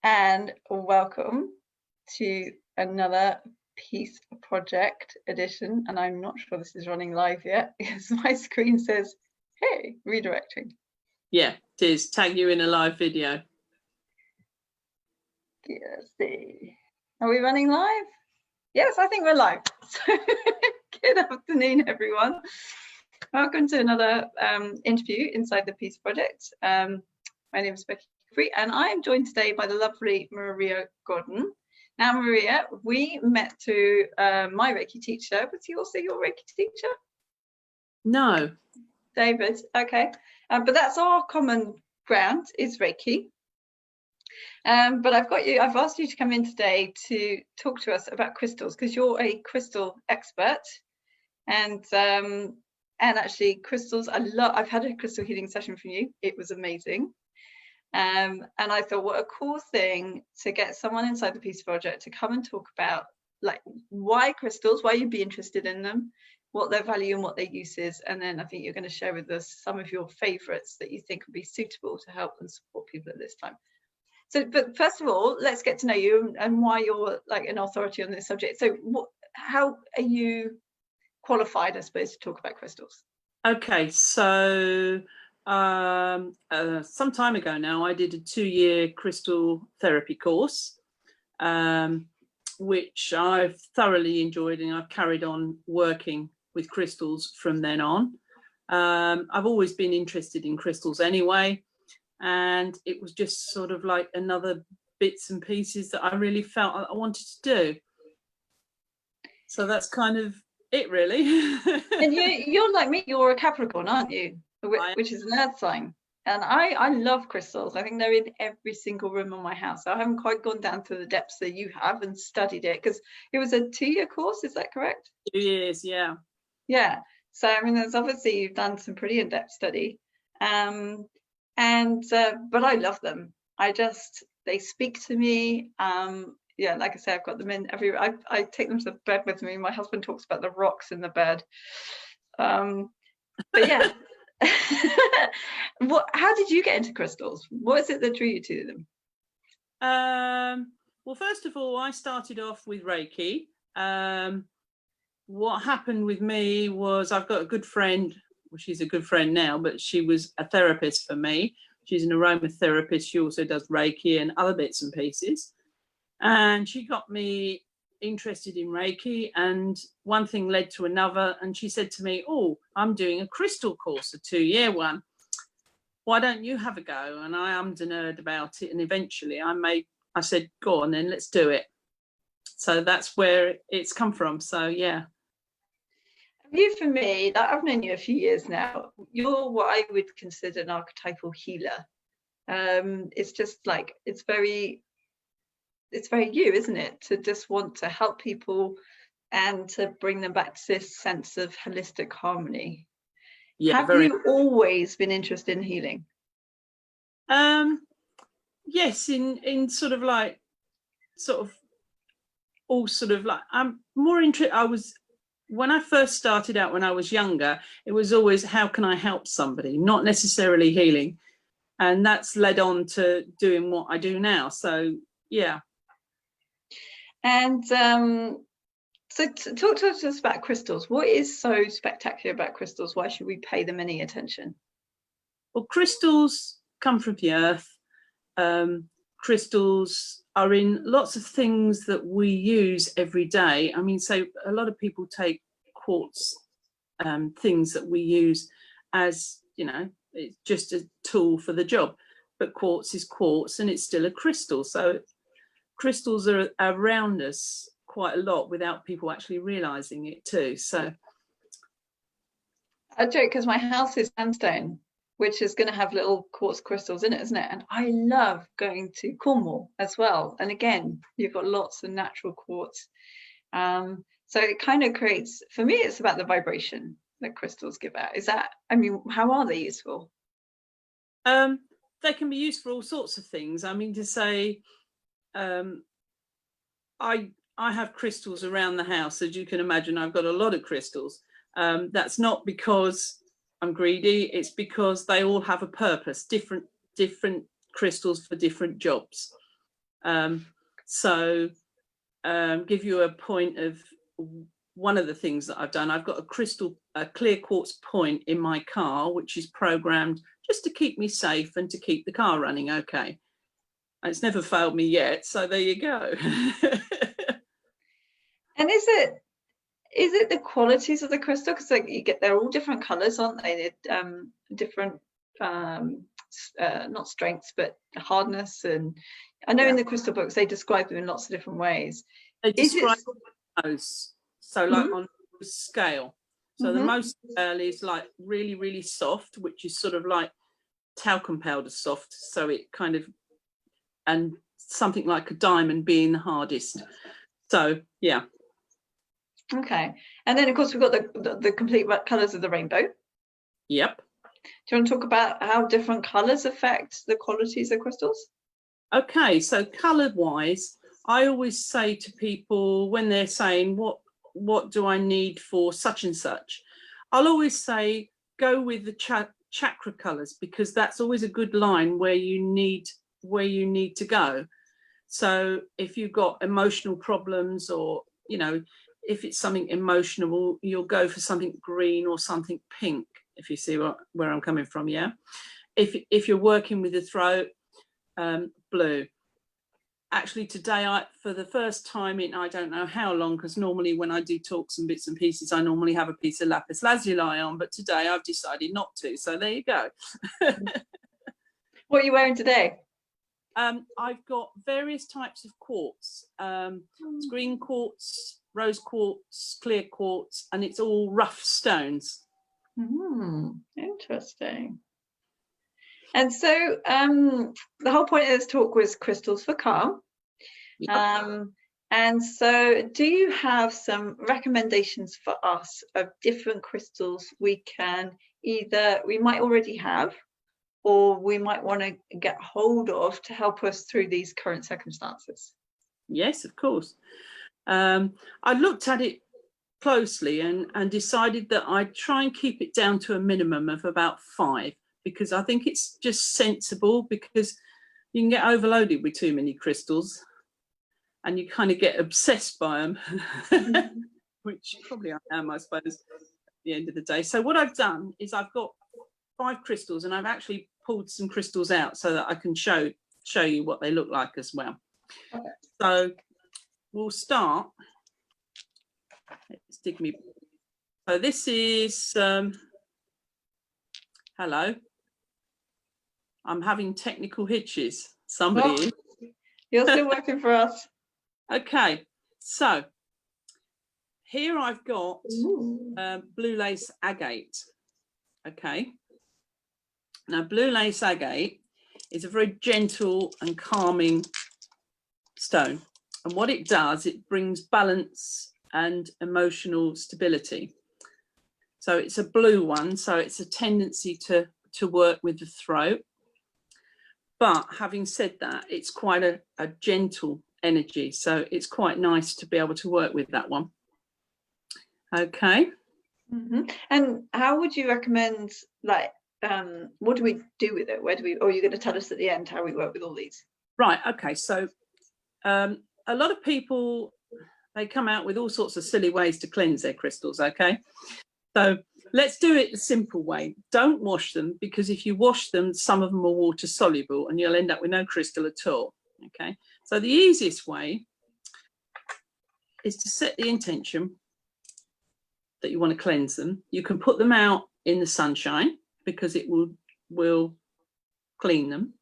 and welcome to another Peace Project edition. And I'm not sure this is running live yet because my screen says, hey, redirecting. Yeah, it is. Tag you in a live video. Let's see. Are we running live? Yes, I think we're live. So good afternoon, everyone. Welcome to another interview inside the Peace Project. My name is Becci, and I am joined today by the lovely Maria Godden. Now, Maria, we met through my Reiki teacher. Was he also your Reiki teacher? No. David, okay. But that's our common ground, is Reiki. But I've asked you to come in today to talk to us about crystals, because you're a crystal expert. And actually crystals, I've had a crystal healing session from you. It was amazing. And I thought, what a cool thing to get someone inside the Peace Project to come and talk about, like, why crystals, why you'd be interested in them, what their value and what their use is. And then I think you're going to share with us some of your favorites that you think would be suitable to help and support people at this time. So, but first of all, let's get to know you and why you're like an authority on this subject. So how are you qualified, I suppose, to talk about crystals? Okay, so some time ago now, I did a 2-year crystal therapy course, which I've thoroughly enjoyed, and I've carried on working with crystals from then on. I've always been interested in crystals anyway, and it was just sort of like another bits and pieces that I really felt I wanted to do. So that's kind of it, really. And you're like me, you're a Capricorn, aren't you? Which is an earth sign. And I love crystals. I think they're in every single room in my house. So I haven't quite gone down to the depths that you have and studied it, because it was a 2-year course, is that correct? 2 years, yeah. Yeah. So I mean, there's obviously you've done some pretty in-depth study. But I love them. They speak to me. Yeah, like I say, I've got them in everywhere. I take them to bed with me. My husband talks about the rocks in the bed. But yeah. How did you get into crystals? What is it that drew you to them? Well, first of all, I started off with Reiki. What happened with me was I've got a good friend. Well, she's a good friend now, but she was a therapist for me. She's an aromatherapist. She also does Reiki and other bits and pieces. And she got me interested in Reiki, and one thing led to another. And she said to me, oh, I'm doing a crystal course, a 2-year one. Why don't you have a go? And I ummed and erred about it. And eventually I said, go on then, let's do it. So that's where it's come from. So, yeah. You, for me, I've known you a few years now. You're what I would consider an archetypal healer. It's just like, it's very you, isn't it, to just want to help people and to bring them back to this sense of holistic harmony. Yeah, have you always been interested in healing? Yes, in sort of like I'm more interested. When I first started out when I was younger, it was always, how can I help somebody, not necessarily healing, and that's led on to doing what I do now. So yeah. And so talk to us about crystals. What is so spectacular about crystals? Why should we pay them any attention? Well, crystals come from the earth. Crystals are in lots of things that we use every day. I mean, so a lot of people take quartz, things that we use as, it's just a tool for the job. But quartz is quartz, and it's still a crystal. So crystals are around us quite a lot without people actually realizing it too. So I joke because my house is sandstone, which is going to have little quartz crystals in it, isn't it? And I love going to Cornwall as well. And again, you've got lots of natural quartz. So it kind of creates, for me, it's about the vibration that crystals give out. Is that, I mean, how are they useful? They can be used for all sorts of things. I mean, to say, I have crystals around the house. As you can imagine, I've got a lot of crystals. That's not because I'm greedy. It's because they all have a purpose, different crystals for different jobs. So give you a point of one of the things that I've done. I've got a clear quartz point in my car, which is programmed just to keep me safe and to keep the car running okay. And it's never failed me yet, so there you go. And is it the qualities of the crystal? Because like they're all different colors, aren't they? Different not strengths, but hardness. And I know in the crystal books they describe them in lots of different ways. They describe those, so like on a scale. So the most scale is like really, really soft, which is sort of like talcum powder soft. So it kind of, and something like a diamond being the hardest. So yeah. Okay, and then of course we've got the complete colours of the rainbow. Yep. Do you want to talk about how different colours affect the qualities of crystals? Okay, so colour wise, I always say to people when they're saying what do I need for such and such, I'll always say go with the chakra colours, because that's always a good line where you need to go. So if you've got emotional problems, or you know, if it's something emotional, you'll go for something green or something pink, if you see where I'm coming from. Yeah. If you're working with the throat, blue. Actually today, for the first time in I don't know how long, because normally when I do talks and bits and pieces, I normally have a piece of lapis lazuli on, but today I've decided not to. So there you go. What are you wearing today? I've got various types of quartz. It's green quartz, rose quartz, clear quartz, and it's all rough stones. Interesting. And so the whole point of this talk was crystals for calm. Yep. And so do you have some recommendations for us of different crystals we might already have, or we might want to get hold of to help us through these current circumstances? Yes, of course. I looked at it closely and decided that I'd try and keep it down to a minimum of about 5, because I think it's just sensible, because you can get overloaded with too many crystals and you kind of get obsessed by them, which probably I am, I suppose, at the end of the day. So what I've done is I've got 5 crystals, and I've actually pulled some crystals out so that I can show you what they look like as well. Okay. So we'll start. Let's dig me. So this is hello. I'm having technical hitches. Somebody is. You're still working for us. Okay, so here I've got blue lace agate. Okay. Now, blue lace agate is a very gentle and calming stone. And what it does, it brings balance and emotional stability. So it's a blue one, so it's a tendency to work with the throat. But having said that, it's quite a gentle energy. So it's quite nice to be able to work with that one. Okay. And how would you recommend, like, what do we do with it? Or are you going to tell us at the end how we work with all these? Right. Okay. So a lot of people, they come out with all sorts of silly ways to cleanse their crystals. Okay. So let's do it the simple way. Don't wash them, because if you wash them, some of them are water soluble and you'll end up with no crystal at all. Okay. So the easiest way is to set the intention that you want to cleanse them. You can put them out in the sunshine, because it will clean them.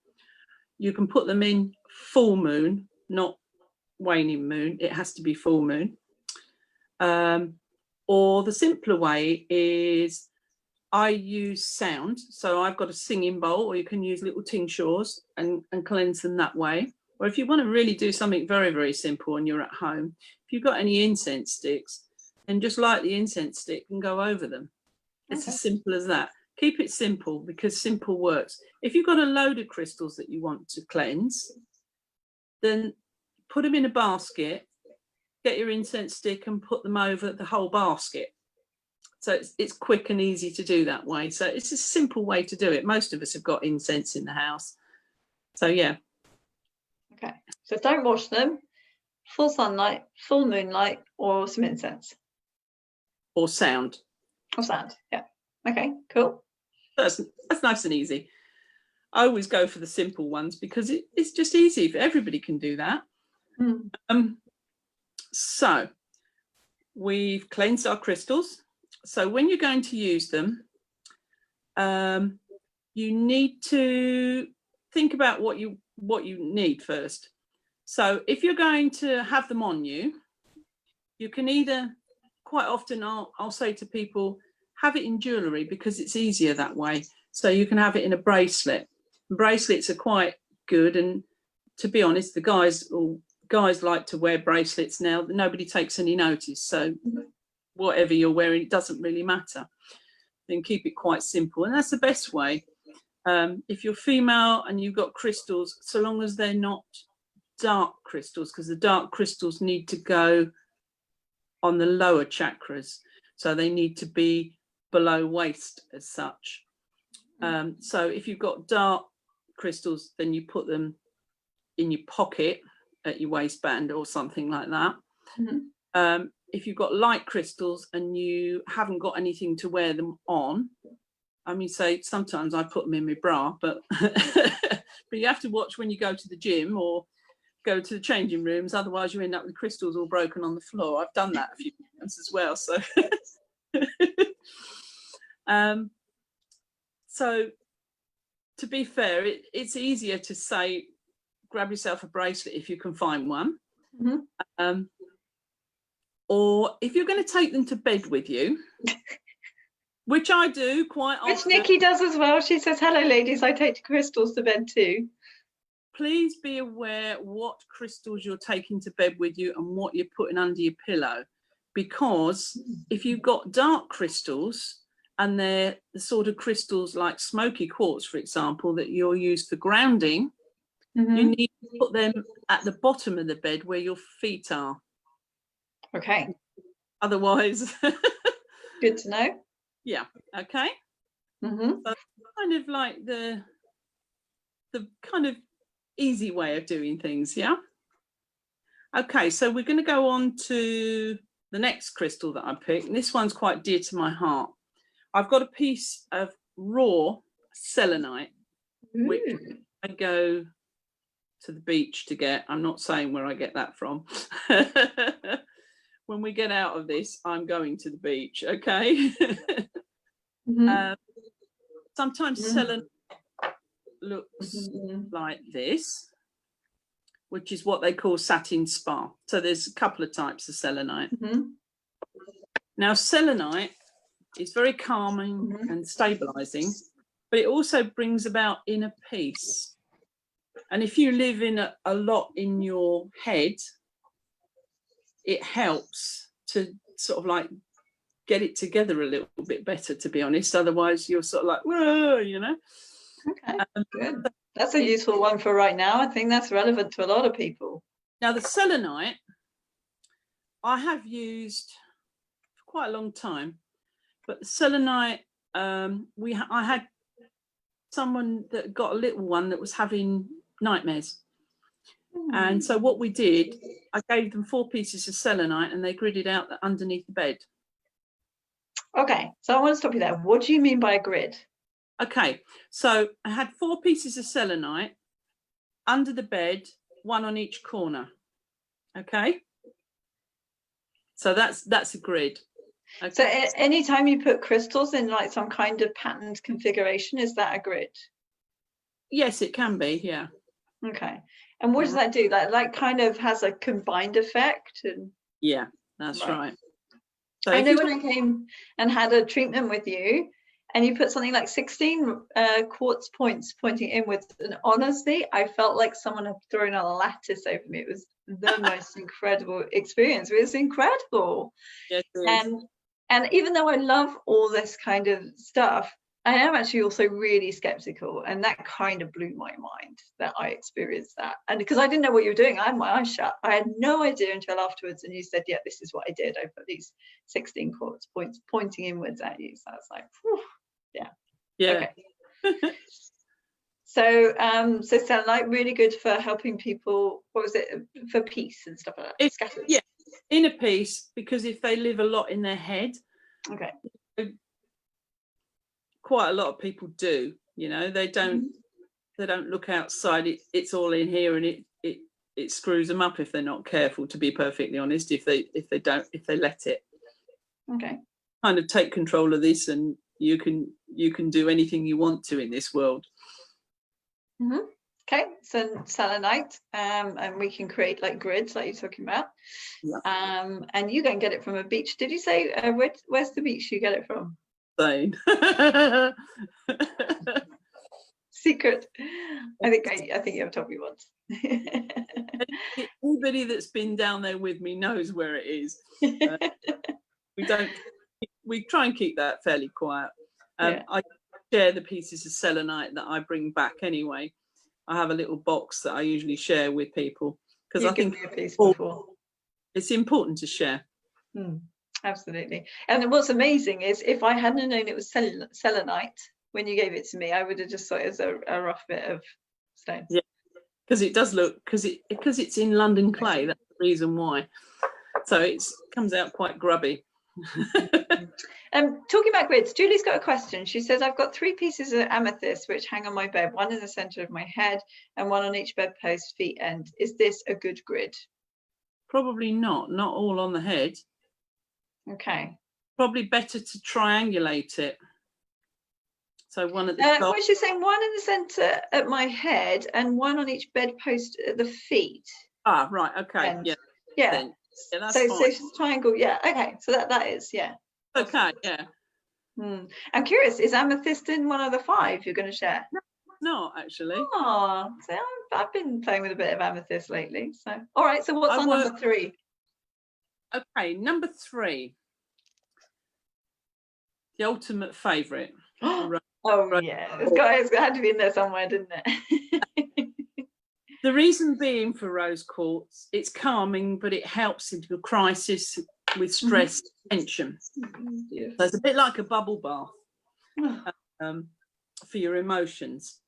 You can put them in full moon, not waning moon. It has to be full moon. Or the simpler way is I use sound. So I've got a singing bowl, or you can use little tinctures and cleanse them that way. Or if you want to really do something very, very simple and you're at home, if you've got any incense sticks, then just light the incense stick and go over them. It's as simple as that. Keep it simple, because simple works. If you've got a load of crystals that you want to cleanse, then put them in a basket, get your incense stick and put them over the whole basket. So it's quick and easy to do that way. So it's a simple way to do it. Most of us have got incense in the house. So yeah. Okay. So don't wash them. Full sunlight, full moonlight, or some incense. Or sound. Or sound, yeah. Okay, cool. That's nice and easy. I always go for the simple ones because it's just easy. Everybody can do that. So we've cleansed our crystals. So when you're going to use them, you need to think about what you need first. So if you're going to have them on you, you can either, quite often I'll say to people, have it in jewellery because it's easier that way. So you can have it in a bracelet. Bracelets are quite good, and to be honest, the guys like to wear bracelets now. Nobody takes any notice, so whatever you're wearing, it doesn't really matter. Then keep it quite simple, and that's the best way. If you're female and you've got crystals, so long as they're not dark crystals, because the dark crystals need to go on the lower chakras, so they need to be below waist as such. So if you've got dark crystals, then you put them in your pocket at your waistband or something like that. If you've got light crystals and you haven't got anything to wear them on, I mean, say sometimes I put them in my bra, but but you have to watch when you go to the gym or go to the changing rooms, otherwise you end up with crystals all broken on the floor. I've done that a few times as well. So so to be fair, it's easier to say grab yourself a bracelet if you can find one. Or if you're going to take them to bed with you, which I do quite often. Which Nikki does as well. She says, hello ladies, I take crystals to bed too. Please be aware what crystals you're taking to bed with you and what you're putting under your pillow, because if you've got dark crystals and they're the sort of crystals like smoky quartz, for example, that you'll use for grounding, you need to put them at the bottom of the bed where your feet are. Okay. Otherwise. Good to know. Yeah. Okay. So kind of like the kind of easy way of doing things. Yeah. Okay. So we're going to go on to the next crystal that I picked. And this one's quite dear to my heart. I've got a piece of raw selenite, which I go to the beach to get. I'm not saying where I get that from. When we get out of this, I'm going to the beach. Okay. Sometimes selenite looks like this, which is what they call satin spar. So there's a couple of types of selenite. Now selenite is very calming and stabilizing, but it also brings about inner peace. And if you live in a lot in your head, it helps to sort of like get it together a little bit better, to be honest. Otherwise you're sort of like, whoa, you know. Okay, good. That's a useful one for right now. I think that's relevant to a lot of people. Now the selenite I have used for quite a long time, but the selenite, I had someone that got a little one that was having nightmares. And so what we did, I gave them 4 pieces of selenite and they gridded out underneath the bed. Okay, so I want to stop you there. What do you mean by a grid? Okay, so I had 4 pieces of selenite under the bed, 1 on each corner. Okay, so that's a grid. Okay. So anytime you put crystals in like some kind of patterned configuration, is that a grid? Yes, it can be, yeah. Okay, and what does that do? Like kind of has a combined effect? And yeah, that's right. So I know when I came and had a treatment with you, and you put something like 16 quartz points pointing inwards, and honestly, I felt like someone had thrown a lattice over me. It was the most incredible experience. It was incredible. Yes, it is. And even though I love all this kind of stuff, I am actually also really skeptical, and that kind of blew my mind that I experienced that. And because I didn't know what you were doing, I had my eyes shut. I had no idea until afterwards, and you said, yeah, this is what I did. I put these 16 quartz points pointing inwards at you. So I was like, whew, yeah. Yeah. Okay. So so selenite really good for helping people. What was it, for peace and stuff like that? Scattered. Yeah, inner peace, because if they live a lot in their head, Okay. Quite a lot of people do, you know, they don't look outside. It's all in here, and it screws them up if they're not careful, to be perfectly honest, if they let it. Okay. Kind of take control of this, and you can do anything you want to in this world. Okay, so selenite, and we can create like grids like you're talking about. Yeah. And you go and get it from a beach. Did you say where's the beach you get it from? Spain. Secret. I think you have told me once. Anybody that's been down there with me knows where it is. We try and keep that fairly quiet. I share the pieces of selenite that I bring back anyway. I have a little box that I usually share with people, because I think it's important to share. Absolutely. And what's amazing is, if I hadn't known it was selenite when you gave it to me, I would have just thought it was a rough bit of stone. Yeah, because it does look, because it's in London clay. That's the reason why. So it comes out quite grubby. Talking about grids, Julie's got a question. She says, I've got 3 pieces of amethyst which hang on my bed, one in the center of my head and one on each bedpost feet end. Is this a good grid? Probably not all on the head. Okay. Probably better to triangulate it. So one at the top. What she's saying, one in the center at my head and one on each bedpost at the feet. Ah, right. Okay. And, yeah. Yeah, that's so fine. she's triangle. Yeah. Okay. So that is, yeah. Okay. Yeah. I'm curious, is amethyst in one of the 5 you're going to share? No, actually. Oh, so I've been playing with a bit of amethyst lately. So, all right. So what's on number 3? Okay, number 3. The ultimate favourite. Yeah, it's had to be in there somewhere, didn't it? The reason being for rose quartz, it's calming, but it helps in a crisis with stress, tension. So it's a bit like a bubble bath for your emotions.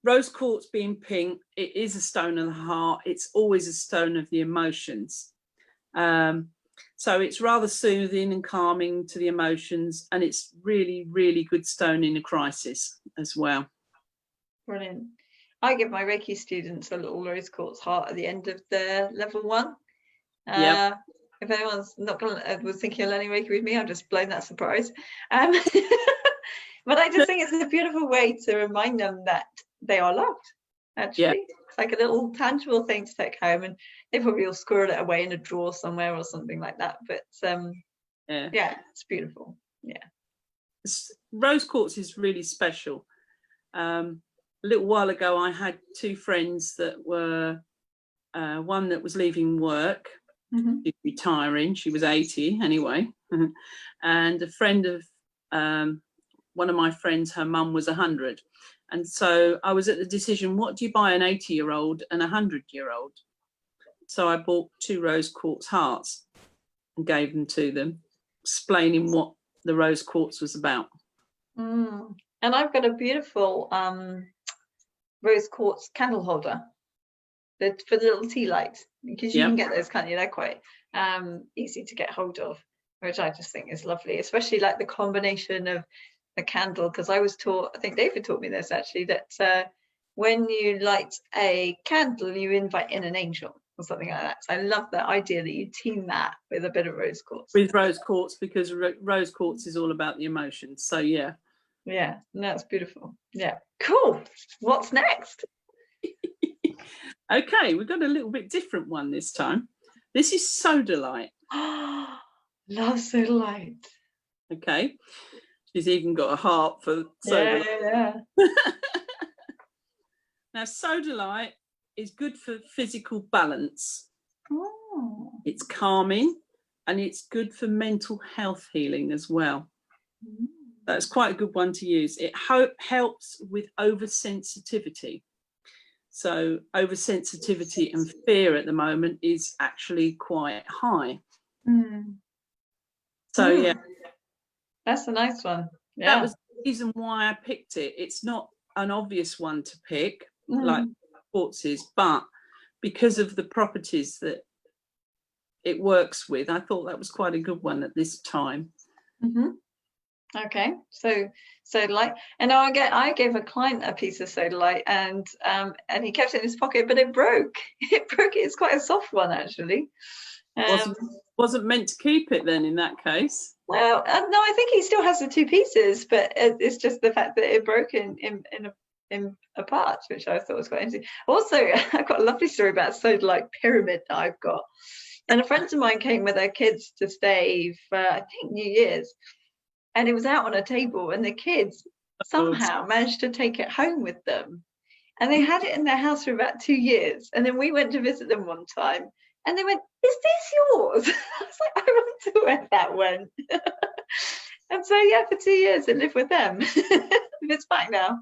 Rose quartz being pink, it is a stone of the heart. It's always a stone of the emotions. So it's rather soothing and calming to the emotions, and it's really, really good stone in a crisis as well. Brilliant. I give my Reiki students a little rose quartz heart at the end of their level 1. If anyone's was thinking of learning Reiki with me, I've just blown that surprise. But I just think it's a beautiful way to remind them that they are loved. Actually, it's like a little tangible thing to take home, and they probably will squirrel it away in a drawer somewhere or something like that. But it's beautiful. Yeah, rose quartz is really special. A little while ago, I had 2 friends that were one that was leaving work, retiring. She was 80 anyway, and a friend of one of my friends, her mum was 100. And so I was at the decision, what do you buy an 80-year-old and a 100-year-old? So I bought 2 rose quartz hearts and gave them to them, explaining what the rose quartz was about. And I've got a beautiful rose quartz candle holder for the little tea lights, because you can get those, can't you? They're quite easy to get hold of, which I just think is lovely, especially like the combination of the candle, because I was taught, I think David taught me this actually, that when you light a candle, you invite in an angel or something like that. So I love that idea that you team that with a bit of rose quartz. With rose quartz, because rose quartz is all about the emotions. So yeah, that's beautiful. Yeah, cool. What's next? Okay, we've got a little bit different one this time. This is sodalite. Love sodalite. Okay. She's even got a heart for sodalite. Yeah. Now, sodalite is good for physical balance. It's calming, and it's good for mental health healing as well. That's quite a good one to use. It helps with oversensitivity. So oversensitivity and fear at the moment is actually quite high. So that's a nice one. That was the reason why I picked it. It's not an obvious one to pick, like quartzes, but because of the properties that it works with, I thought that was quite a good one at this time. Okay, so sodalite, and I gave a client a piece of sodalite, and he kept it in his pocket, but it broke. It's quite a soft one, actually. Wasn't meant to keep it then in that case. Well, no, I think he still has the two pieces, but it's just the fact that it broke in a part, which I thought was quite interesting. Also, I've got a lovely story about a sodalite pyramid that I've got, and a friend of mine came with her kids to stay for, I think, New Year's. And it was out on a table, and the kids somehow managed to take it home with them. And they had it in their house for about 2 years. And then we went to visit them one time, and they went, "Is this yours?" I was like, "I wonder where that went." And so, yeah, for 2 years it lived with them. It's back now.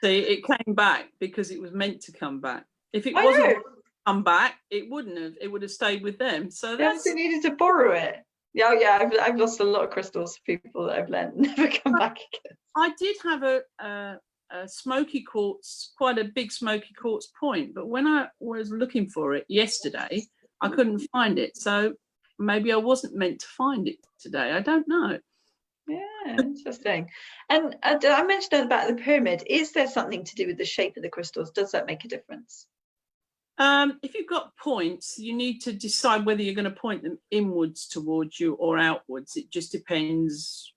See, it came back because it was meant to come back. If it wasn't come back, it wouldn't have. It would have stayed with them. So that's they needed to borrow it. Yeah, I've lost a lot of crystals to people that I've lent, never come back again. I did have a smoky quartz, quite a big smoky quartz point, but when I was looking for it yesterday, I couldn't find it. So maybe I wasn't meant to find it today. I don't know. Yeah, interesting. And I mentioned about the pyramid. Is there something to do with the shape of the crystals? Does that make a difference? If you've got points, you need to decide whether you're going to point them inwards towards you or outwards. It just depends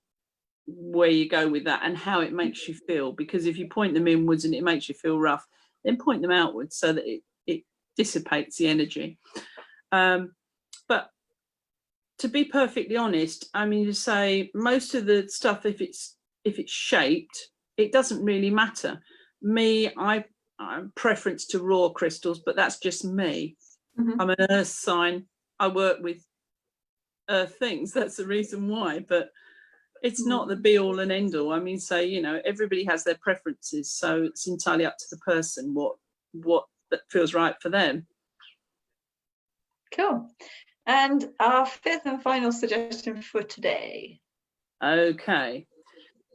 where you go with that and how it makes you feel. Because if you point them inwards and it makes you feel rough, then point them outwards so that it dissipates the energy. But to be perfectly honest, I mean, to say most of the stuff, if it's shaped, it doesn't really matter. I'm preference to raw crystals, but that's just me. I'm an earth sign. I work with earth things. That's the reason why. But it's not the be all and end all. I mean, say, you know, everybody has their preferences, so it's entirely up to the person what that feels right for them. Cool. And our fifth and final suggestion for today. Okay.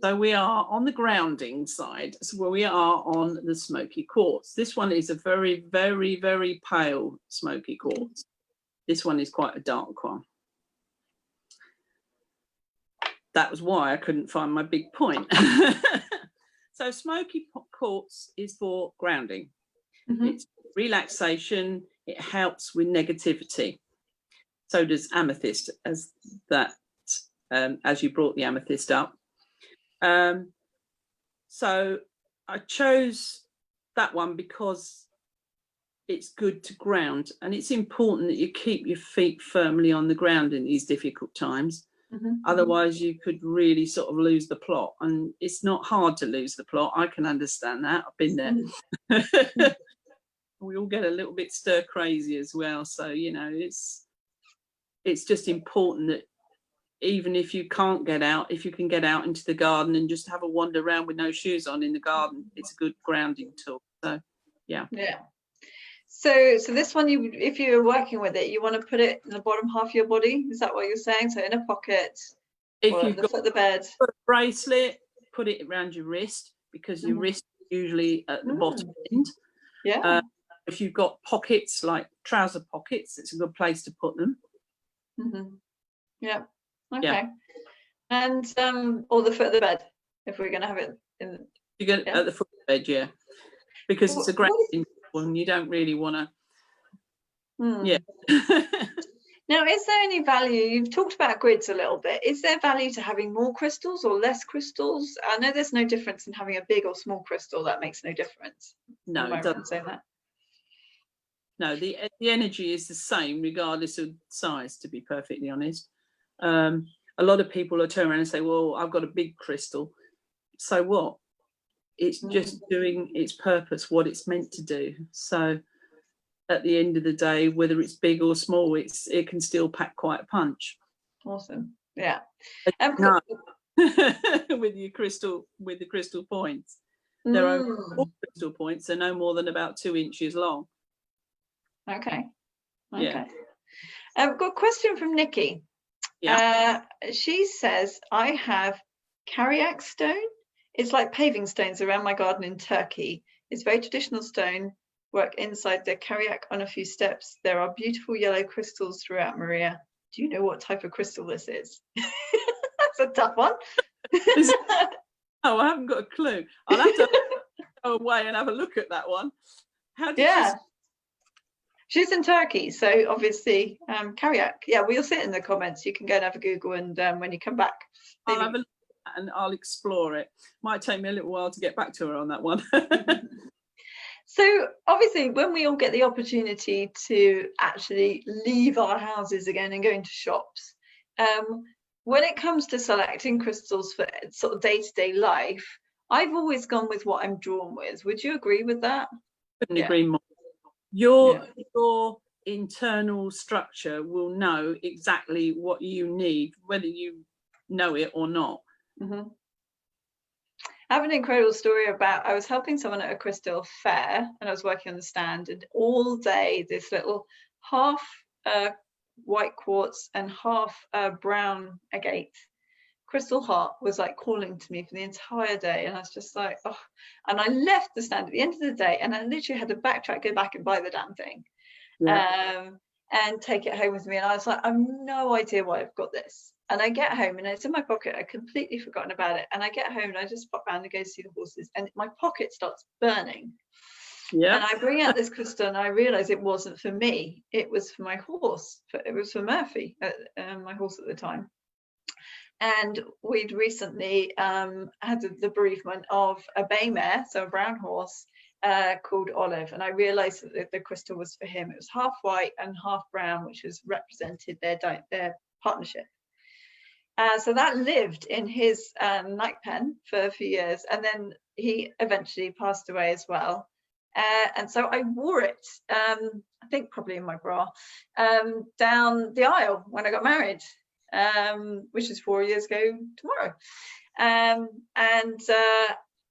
So we are on the grounding side, so where we are on the smoky quartz. This one is a very, very, very pale smoky quartz. This one is quite a dark one. That was why I couldn't find my big point. So smoky quartz is for grounding. It's relaxation. It helps with negativity. So does amethyst, as you brought the amethyst up. So I chose that one because it's good to ground, and it's important that you keep your feet firmly on the ground in these difficult times. Otherwise you could really sort of lose the plot, and it's not hard to lose the plot. I can understand that. I've been there. We all get a little bit stir crazy as well, so you know, it's just important that even if you can't get out, if you can get out into the garden and just have a wander around with no shoes on in the garden, it's a good grounding tool. So yeah. So this one, if you're working with it, you want to put it in the bottom half of your body. Is that what you're saying? So in a pocket, if you've got the bed, a bracelet, put it around your wrist, because your wrist is usually at the bottom end. If you've got pockets, like trouser pockets, it's a good place to put them. Okay. And or the foot of the bed, if we're going to have it in. You get at the foot of the bed, because it's a grounding one. You don't really want to. Now, is there any value? You've talked about grids a little bit. Is there value to having more crystals or less crystals? I know there's no difference in having a big or small crystal. That makes no difference. No, it doesn't say that. No, the energy is the same regardless of size, to be perfectly honest. A lot of people will turn around and say, well, I've got a big crystal. So what? It's just doing its purpose, what it's meant to do. So at the end of the day, whether it's big or small, it can still pack quite a punch. Awesome. Yeah. No. with the crystal points. There are 4 crystal points. They're no more than about 2 inches long. Okay. I've got a question from Nikki. She says, I have Cariac stone. It's like paving stones around my garden in Turkey. It's very traditional stone work inside the Kariak on a few steps. There are beautiful yellow crystals throughout, Maria. Do you know what type of crystal this is? That's a tough one. Oh, I haven't got a clue. I'll have to go away and have a look at that one. How did She's in Turkey, so obviously Kariak. Yeah, we'll see it in the comments. You can go and have a Google, and when you come back, I'll have a look and I'll explore it. Might take me a little while to get back to her on that one. So obviously, when we all get the opportunity to actually leave our houses again and go into shops, when it comes to selecting crystals for sort of day-to-day life, I've always gone with what I'm drawn with. Would you agree with that? Couldn't agree more. Your internal structure will know exactly what you need, whether you know it or not. Mm-hmm. I have an incredible story about, I was helping someone at a crystal fair and I was working on the stand, and all day this little half white quartz and half brown agate crystal heart was like calling to me for the entire day, and I was just like, oh. And I left the stand at the end of the day and I literally had to backtrack, go back and buy the damn thing. And take it home with me, and I was like, I've no idea why I've got this. And I get home and it's in my pocket. I'd completely forgotten about it, and I get home and I just pop round and go see the horses, and my pocket starts burning. And I bring out this crystal and I realize it wasn't for me, it was for my horse. It was for Murphy, my horse at the time. And we'd recently had the bereavement of a bay mare, so a brown horse, called Olive, and I realized that the crystal was for him. It was half white and half brown, which was represented their partnership. So that lived in his night pen for a few years, and then he eventually passed away as well. And so I wore it, I think probably in my bra, down the aisle when I got married, which is 4 years ago tomorrow.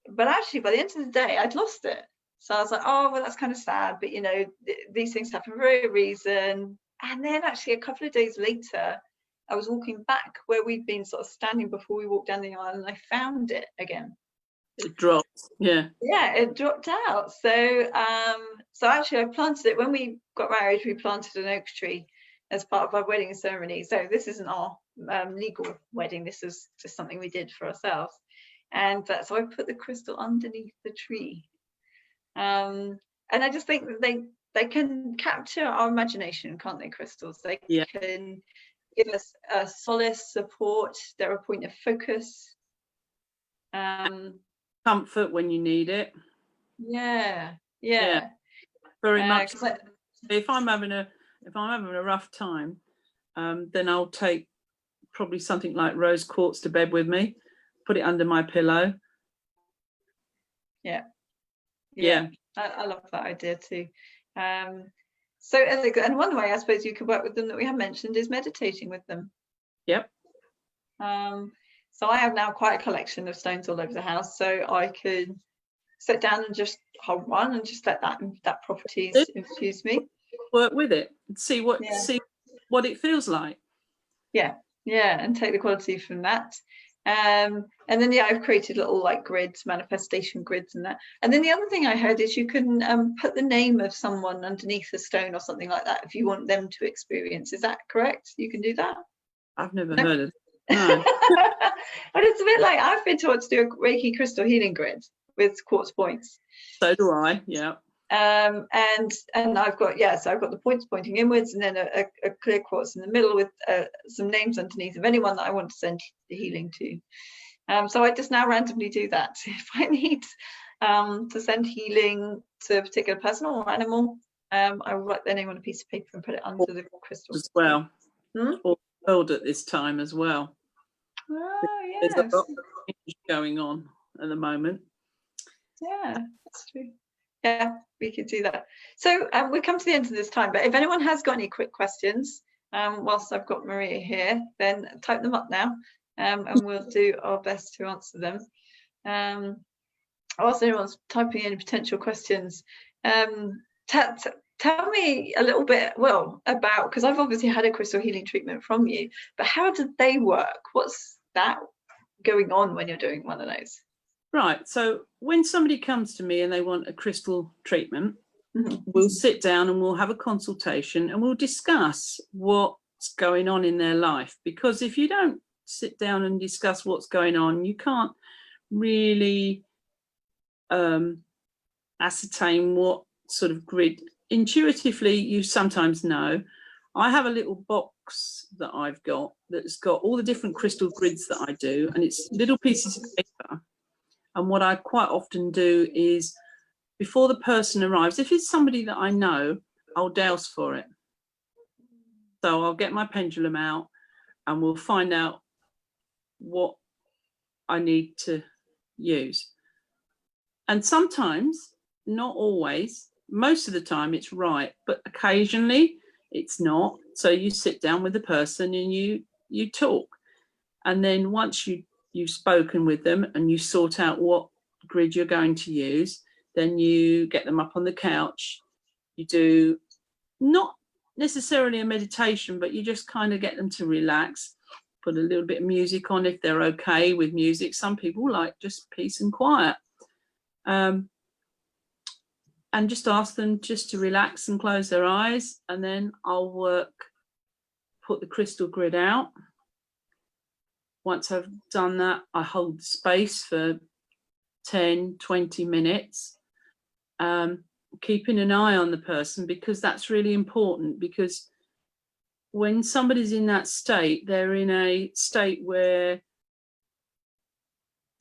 But actually by the end of the day, I'd lost it. So I was like, oh, well, that's kind of sad, but you know, these things happen for a reason. And then actually a couple of days later, I was walking back where we'd been sort of standing before we walked down the aisle, and I found it again. It dropped. Yeah, it dropped out. So actually I planted it when we got married. We planted an oak tree as part of our wedding ceremony. So this isn't our legal wedding, this is just something we did for ourselves. And so I put the crystal underneath the tree. And I just think that they can capture our imagination, can't they, crystals? They can give us a solace, support, they're a point of focus. Comfort when you need it. Yeah. Very much. If I'm having a rough time, then I'll take probably something like rose quartz to bed with me, put it under my pillow. Yeah. I love that idea too. So, and one way I suppose you could work with them that we have mentioned is meditating with them. Yep. So I have now quite a collection of stones all over the house, so I could sit down and just hold one and just let that properties infuse me. Work with it and see what it feels like. Yeah, and take the quality from that. And then I've created little like grids, manifestation grids and that. And then the other thing I heard is you can put the name of someone underneath a stone or something like that if you want them to experience. Is that correct? You can do that? I've never heard of it. No. But it's a bit like I've been taught to do a Reiki crystal healing grid with quartz points. So do I, yeah. And I've got I've got the points pointing inwards, and then a clear quartz in the middle with some names underneath of anyone that I want to send the healing to. So I just now randomly do that. If I need to send healing to a particular person or animal, I will write their name on a piece of paper and put it under the crystal as well. Or world at this time as well. There's a lot of change going on at the moment. Yeah, that's true. Yeah, we could do that. So we come to the end of this time, but if anyone has got any quick questions, whilst I've got Maria here, then type them up now, and we'll do our best to answer them. Whilst anyone's typing in potential questions, tell me a little bit, about, because I've obviously had a crystal healing treatment from you, but how did they work? What's that going on when you're doing one of those? Right. So when somebody comes to me and they want a crystal treatment, Mm-hmm. we'll sit down and we'll have a consultation and we'll discuss what's going on in their life. Because if you don't sit down and discuss what's going on, you can't really ascertain what sort of grid. Intuitively, you sometimes know. I have a little box that I've got that's got all the different crystal grids that I do, and it's little pieces of paper. And what I quite often do is, before the person arrives, if it's somebody that I know, I'll dowse for it. So I'll get my pendulum out and we'll find out what I need to use. And sometimes, not always, most of the time it's right, but occasionally it's not. So you sit down with the person and you talk. And then once you've spoken with them and you sort out what grid you're going to use, then you get them up on the couch. You do not necessarily a meditation, but you just kind of get them to relax, put a little bit of music on if they're okay with music. Some people like just peace and quiet. And just ask them just to relax and close their eyes, and then I'll put the crystal grid out. Once I've done that, I hold the space for 10, 20 minutes, keeping an eye on the person, because that's really important. Because when somebody's in that state, they're in a state where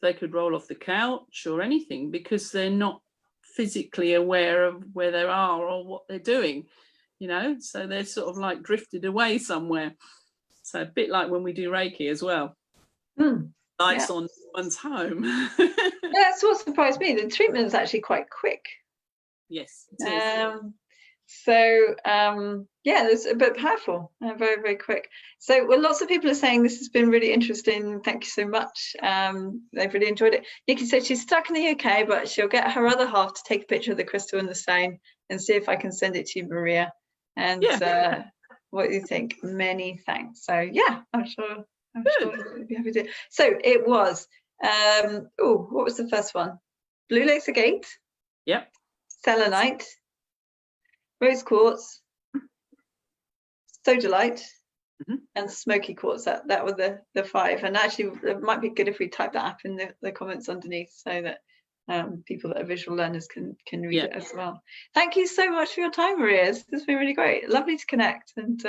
they could roll off the couch or anything, because they're not physically aware of where they are or what they're doing, so they're sort of like drifted away somewhere. So a bit like when we do Reiki as well. Lights on one's home. That's what surprised me. The treatment is actually quite quick. Yes, it is. It's a bit powerful, very, very quick. So lots of people are saying this has been really interesting. Thank you so much. They've really enjoyed it. Nikki said she's stuck in the UK, but she'll get her other half to take a picture of the crystal and the stone and see if I can send it to you, Maria. And what do you think? Many thanks. So I'm sure you'll be happy to. So it was what was the first one? Blue Lace Agate. Yep. Selenite. Rose quartz, sodalite, and smoky quartz. That were the 5. And actually, it might be good if we type that up in the comments underneath, so that people that are visual learners can read it as well. Thank you so much for your time, Maria. This has been really great. Lovely to connect, and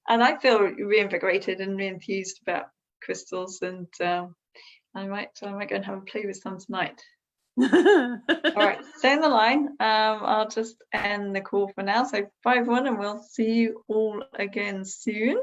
I feel reinvigorated and re-enthused about crystals. And I might go and have a play with some tonight. All right, stay on the line. I'll just end the call for now. So bye everyone, and we'll see you all again soon.